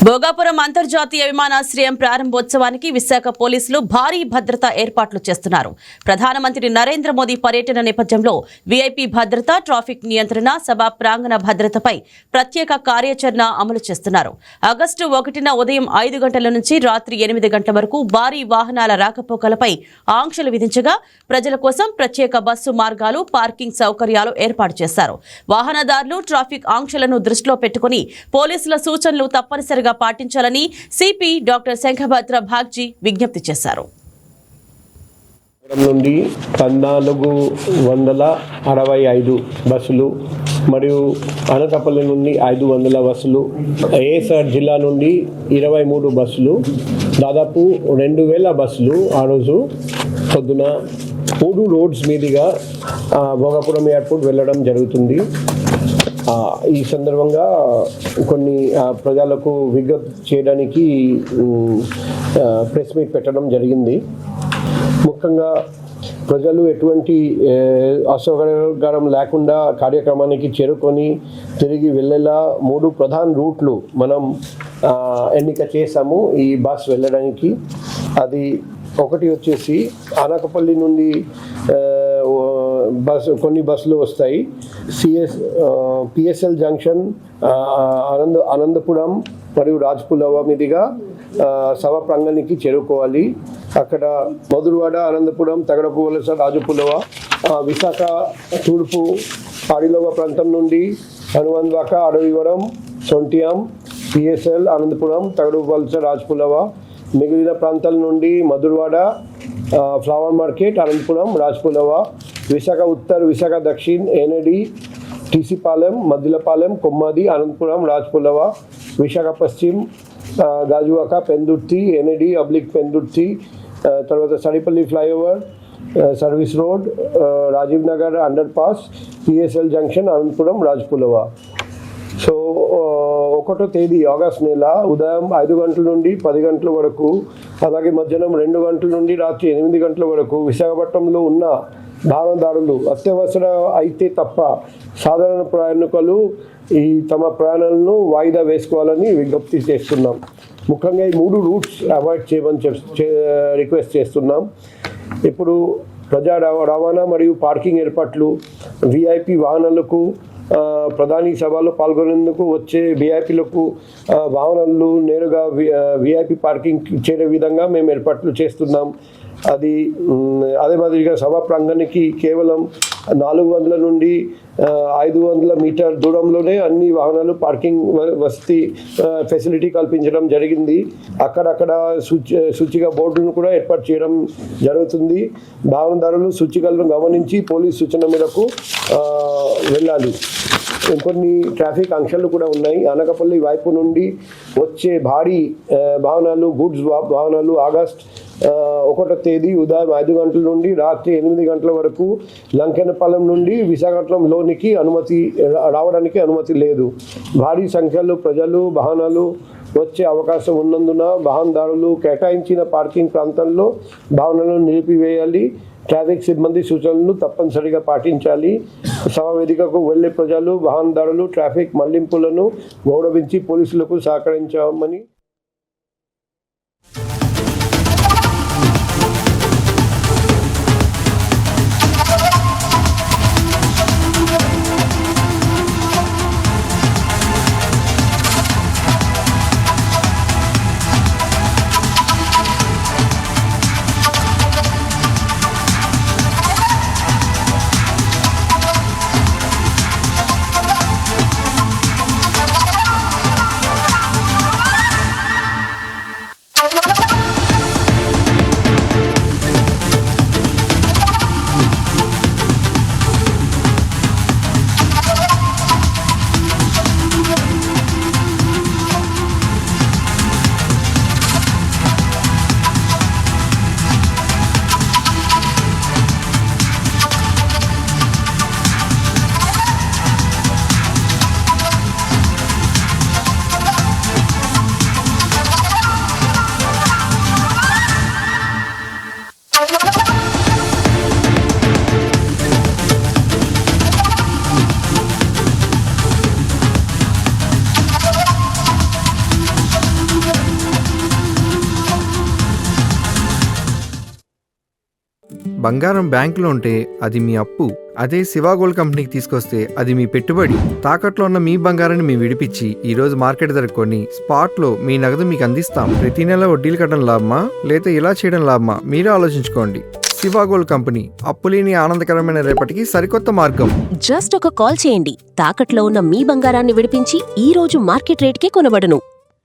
భోగాపురం అంతర్జాతీయ విమానాశ్రయం ప్రారంభోత్సవానికి విశాఖ పోలీసులు భారీ భద్రతా ఏర్పాట్లు చేస్తున్నారు. ప్రధానమంత్రి నరేంద్ర మోదీ పర్యటన నేపథ్యంలో వీఐపీ భద్రత, ట్రాఫిక్ నియంత్రణ, సభా ప్రాంగణ భద్రతపై ప్రత్యేక కార్యాచరణ అమలు చేస్తున్నారు. ఆగస్టు 1న ఉదయం 5 గంటల నుంచి రాత్రి 8 గంటల వరకు భారీ వాహనాల రాకపోకలపై ఆంక్షలు విధించగా ప్రజల కోసం ప్రత్యేక బస్సు మార్గాలు, పార్కింగ్ సౌకర్యాలు ఏర్పాటు చేశారు. వాహనదారులు ట్రాఫిక్ ఆంక్షలను దృష్టిలో పెట్టుకుని పోలీసుల సూచనలు తప్పనిసరిగా పాటించాలని సిపి డాక్టర్ శంఖభద్ర భాగ్జీ విజ్ఞప్తి చేశారు. నుండి 1465 బస్సులు మరియు అనకాపల్లి నుండి 500 బస్సులు, ఏఎస్ఆర్ జిల్లా నుండి 23 బస్సులు, దాదాపు 2000 బస్సులు ఆ రోజు పొద్దున 3 రోడ్స్ మీదుగా భోగాపురం ఎయిర్పోర్ట్ వెళ్ళడం జరుగుతుంది. ఈ సందర్భంగా కొన్ని ప్రజలకు విజ్ఞప్తి చేయడానికి ప్రెస్ మీట్ పెట్టడం జరిగింది. ముఖ్యంగా ప్రజలు ఎటువంటి అసౌకర్యం లేకుండా కార్యక్రమానికి చేరుకొని తిరిగి వెళ్ళేలా 3 ప్రధాన రూట్లు మనం ఎన్నిక చేసాము ఈ బస్ వెళ్ళడానికి. అది ఒకటి వచ్చేసి అనకాపల్లి నుండి కొన్ని బస్సులు వస్తాయి. పిఎస్ఎల్ జంక్షన్, అనంతపురం మరియు రాజ్పులవ మీదుగా సభా ప్రాంగణానికి చేరుకోవాలి. అక్కడ మధురవాడ, అనంతపురం, తగడపువలస, రాజపులవ, విశాఖ తూర్పు పాడిలోవ ప్రాంతం నుండి హనుమంతవాక, అడవివరం, సొంటియాం, పిఎస్ఎల్, అనంతపురం, తగడపువలస, రాజపులవ, మిగిలిన ప్రాంతాల నుండి Madhurawada, flower market, Anantapuram, Rajapulava, Visakha Uttar, Visakha Dakshin, NAD, TC Palem, Maddilapalem, Kommadi, Anantapuram, Rajapulava, Visakha Paschim, Gajuwaka, Pendurthi, NAD Pendurthi, తర్వాత Saripalli flyover, service road, Rajiv Nagar underpass, PSL junction, Anantapuram, Rajapulava. So 1వ తేదీ ఆగస్టు నెల ఉదయం 5 గంటల నుండి 10 గంటల వరకు, అలాగే మధ్యాహ్నం 2 గంటల నుండి రాత్రి 8 గంటల వరకు విశాఖపట్నంలో ఉన్న వాహనదారులు అత్యవసర అయితే తప్ప సాధారణ ప్రయాణికులు తమ ప్రయాణాలను వాయిదా వేసుకోవాలని విజ్ఞప్తి చేస్తున్నాం. ముఖ్యంగా ఈ 3 రూట్స్ అవాయిడ్ చేయమని రిక్వెస్ట్ చేస్తున్నాం. ఇప్పుడు ప్రజా రవాణా మరియు పార్కింగ్ ఏర్పాట్లు, విఐపి వాహనాలకు, ప్రధాని సభలో పాల్గొనేందుకు వచ్చే విఐపీలకు వాహనాలు నేరుగా విఐపి పార్కింగ్ చేరే విధంగా మేము ఏర్పాట్లు చేస్తున్నాం. అదే మాదిరిగా సభా ప్రాంగణానికి కేవలం 400 నుండి 500 మీటర్ దూరంలోనే అన్ని వాహనాలు పార్కింగ్ వసతి ఫెసిలిటీ కల్పించడం జరిగింది. అక్కడక్కడ సూచిక బోర్డును కూడా ఏర్పాటు చేయడం జరుగుతుంది. వాహనదారులు సూచికలను గమనించి పోలీస్ సూచన మేరకు వెళ్ళాలి. కొన్ని ట్రాఫిక్ ఆంక్షలు కూడా ఉన్నాయి. అనకాపల్లి వైపు నుండి వచ్చే భారీ వాహనాలు, గూడ్స్ వాహనాలు ఆగస్టు 1వ తేదీ ఉదయం 5 గంటల నుండి రాత్రి 8 గంటల వరకు లంకెనపాలెం నుండి విశాఖపట్నంలోనికి రావడానికి అనుమతి లేదు. భారీ సంఖ్యలో ప్రజలు, వాహనాలు వచ్చే అవకాశం ఉన్నందున వాహనదారులు కేటాయించిన పార్కింగ్ ప్రాంతంలో వాహనాలను నిలిపివేయాలి. ట్రాఫిక్ సిబ్బంది సూచనలను తప్పనిసరిగా పాటించాలి. సభా వేదికకు వెళ్లే ప్రజలు, వాహనదారులు ట్రాఫిక్ మళ్లింపులను గౌరవించి పోలీసులకు సహకరించామని బంగారం బ్యాంకులో ఉంటే అది మీ అప్పు, అదే శివ గోల్డ్ కంపెనీకి తీసుకొస్తే అది మీ పెట్టుబడి. తాకట్లో ఉన్న మీ బంగారాన్ని మేము విడిపించి ఈ రోజు మార్కెట్ ధర కొని స్పాట్లో మీ నగదు మీకు అందిస్తాం. ప్రతి నెల వడ్డీలు కట్టడం లాభమా లేదా ఇలా చేయడం లాభమా మీరే ఆలోచించుకోండి. శివ గోల్డ్ కంపెనీ, అప్పులేని ఆనందకరమైన రేపటికి సరికొత్త మార్గం. జస్ట్ ఒక కాల్ చేయండి. తాకట్లో ఉన్న మీ బంగారాన్ని విడిపించి ఈ రోజు మార్కెట్ రేట్కే కొనబడును.